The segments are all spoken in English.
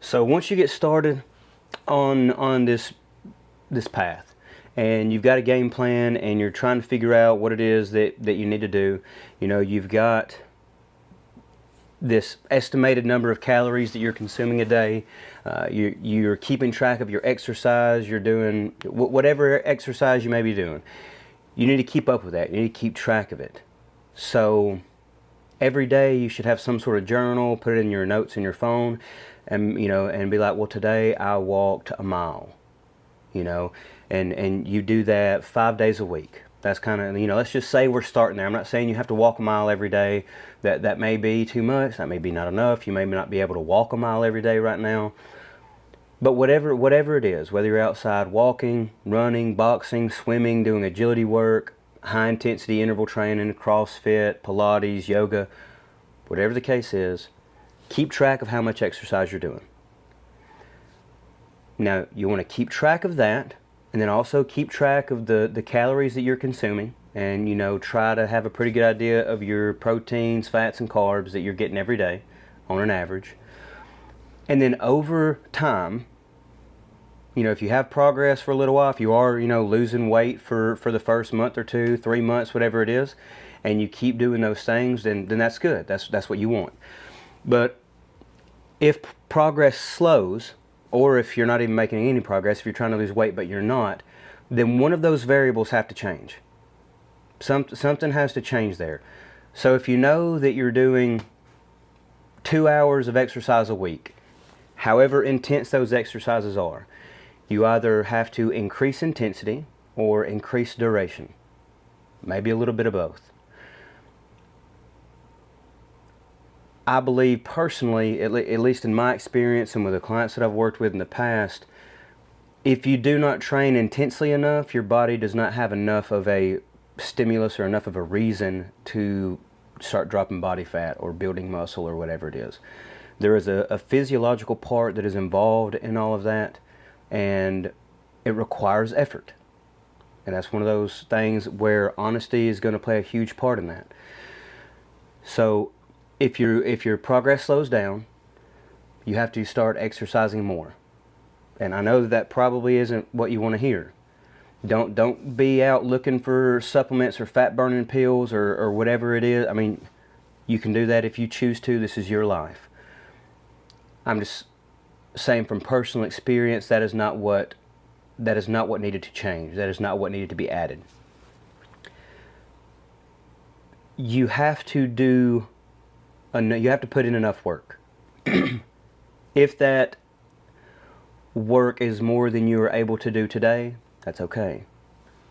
So once you get started on this path, and you've got a game plan, and you're trying to figure out what it is that you need to do, you've got this estimated number of calories that you're consuming a day. You're keeping track of your exercise. You're doing whatever exercise you may be doing. You need to keep up with that. You need to keep track of it. So every day you should have some sort of journal. Put it in your notes in your phone, and and be like, well, today I walked a mile. And you do that 5 days a week. That's kind of, let's just say we're starting there. I'm not saying you have to walk a mile every day. That may be too much. That may be not enough. You may not be able to walk a mile every day right now. But whatever it is, whether you're outside walking, running, boxing, swimming, doing agility work, high intensity interval training, CrossFit, Pilates, yoga, whatever the case is, keep track of how much exercise you're doing. Now, you want to keep track of that, and then also keep track of the calories that you're consuming, and try to have a pretty good idea of your proteins, fats, and carbs that you're getting every day on an average. And then over time, if you have progress for a little while, if you are losing weight for the first month or 2, 3 months, whatever it is, and you keep doing those things, then that's good. That's what you want. But if progress slows, or if you're not even making any progress, if you're trying to lose weight but you're not, then one of those variables have to change. Something has to change there. So if you know that you're doing 2 hours of exercise a week, however intense those exercises are, you either have to increase intensity or increase duration. Maybe a little bit of both. I believe personally, at least in my experience and with the clients that I've worked with in the past, if you do not train intensely enough, your body does not have enough of a stimulus or enough of a reason to start dropping body fat or building muscle or whatever it is. There is a physiological part that is involved in all of that, and it requires effort. And that's one of those things where honesty is going to play a huge part in that. So if your progress slows down, you have to start exercising more. And I know that probably isn't what you want to hear. Don't be out looking for supplements or fat burning pills or whatever it is. I mean, you can do that if you choose to. This is your life. I'm just saying from personal experience, that is not what needed to change. That is not what needed to be added. You have to put in enough work. If that work is more than you are able to do today, that's okay.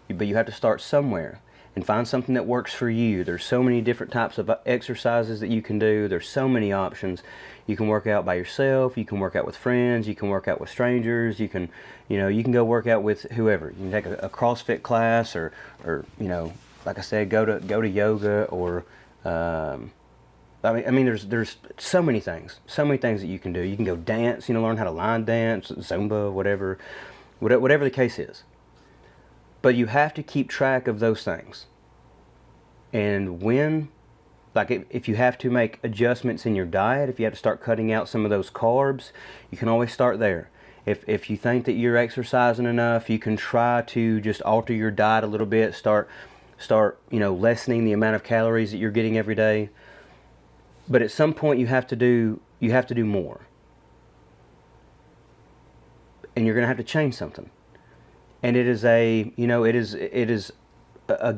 But you have to start somewhere and find something that works for you. There's so many different types of exercises that you can do. There's so many options. You can work out by yourself. You can work out with friends. You can work out with strangers. You can go work out with whoever. You can take a CrossFit class or like I said, go to yoga or I mean, there's so many things that you can do. You can go dance, learn how to line dance, Zumba, whatever the case is. But you have to keep track of those things. And if you have to make adjustments in your diet, if you have to start cutting out some of those carbs, you can always start there. If you think that you're exercising enough, you can try to just alter your diet a little bit, start lessening the amount of calories that you're getting every day. But at some point you have to do more. And you're going to have to change something. And it is a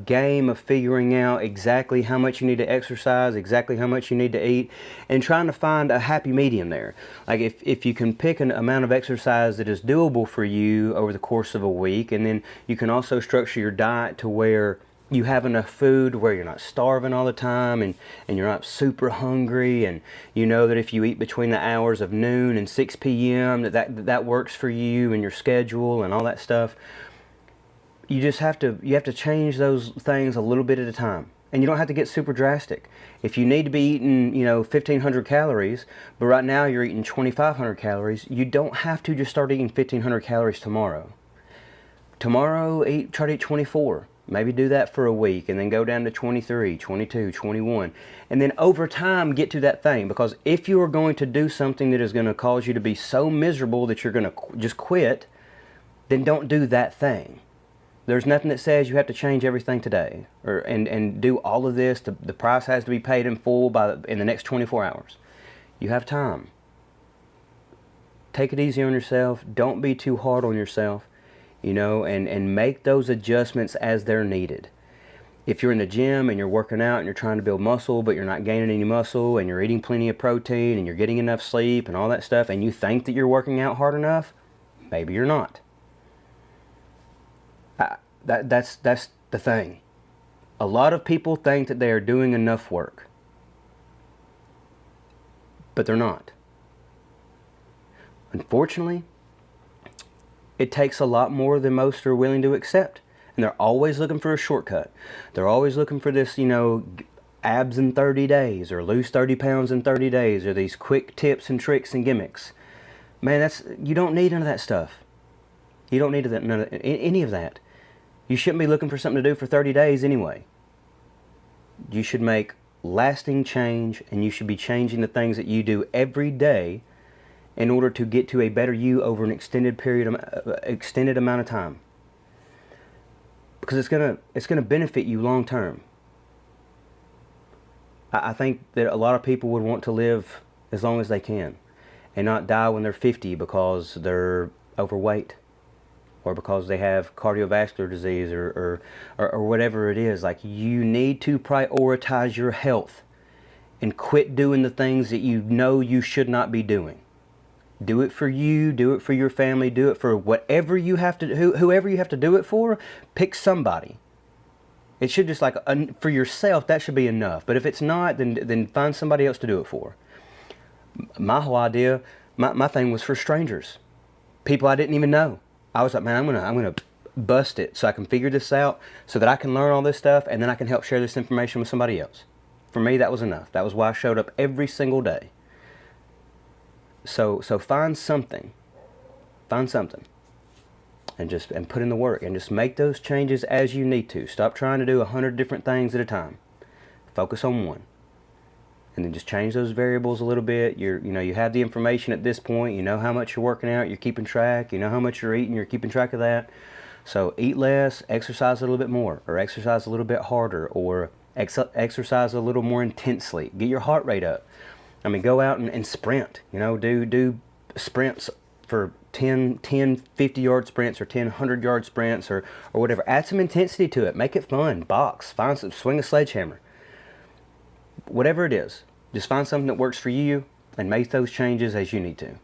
game of figuring out exactly how much you need to exercise, exactly how much you need to eat, and trying to find a happy medium there. Like if you can pick an amount of exercise that is doable for you over the course of a week, and then you can also structure your diet to where you have enough food where you're not starving all the time and you're not super hungry, and you know that if you eat between the hours of noon and 6 p.m. that works for you and your schedule and all that stuff. You have to change those things a little bit at a time. And you don't have to get super drastic. If you need to be eating 1,500 calories, but right now you're eating 2,500 calories, you don't have to just start eating 1,500 calories tomorrow. Tomorrow try to eat 24. Maybe do that for a week and then go down to 23, 22, 21. And then over time get to that thing. Because if you are going to do something that is going to cause you to be so miserable that you're going to just quit, then don't do that thing. There's nothing that says you have to change everything today and do all of this. The price has to be paid in full in the next 24 hours. You have time. Take it easy on yourself. Don't be too hard on yourself. And make those adjustments as they're needed. If you're in the gym and you're working out and you're trying to build muscle, but you're not gaining any muscle, and you're eating plenty of protein and you're getting enough sleep and all that stuff, and you think that you're working out hard enough, maybe you're not. That's the thing. A lot of people think that they are doing enough work, but they're not. Unfortunately, it takes a lot more than most are willing to accept. And they're always looking for a shortcut. They're always looking for this, abs in 30 days or lose 30 pounds in 30 days or these quick tips and tricks and gimmicks. Man, you don't need none of that stuff. You don't need any of that. You shouldn't be looking for something to do for 30 days anyway. You should make lasting change, and you should be changing the things that you do every day in order to get to a better you over an extended amount of time. Because it's gonna benefit you long term. I think that a lot of people would want to live as long as they can and not die when they're 50 because they're overweight or because they have cardiovascular disease or whatever it is. Like, you need to prioritize your health and quit doing the things that you know you should not be doing. Do it for you, do it for your family, do it for whoever you have to do it for. Pick somebody. It should just for yourself, that should be enough. But if it's not, then find somebody else to do it for. My whole idea, my thing was for strangers. People I didn't even know. I was like, man, I'm gonna bust it so I can figure this out, so that I can learn all this stuff, and then I can help share this information with somebody else. For me, that was enough. That was why I showed up every single day. So find something, and put in the work, and just make those changes as you need to. Stop trying to do 100 different things at a time. Focus on one, and then just change those variables a little bit. You have the information at this point. You know how much you're working out. You're keeping track. You know how much you're eating. You're keeping track of that. So eat less, exercise a little bit more, or exercise a little bit harder, or exercise a little more intensely. Get your heart rate up. I mean, go out and sprint, do sprints for 10, 50-yard sprints or 10, 100-yard sprints or whatever. Add some intensity to it. Make it fun. Box. Swing a sledgehammer. Whatever it is, just find something that works for you and make those changes as you need to.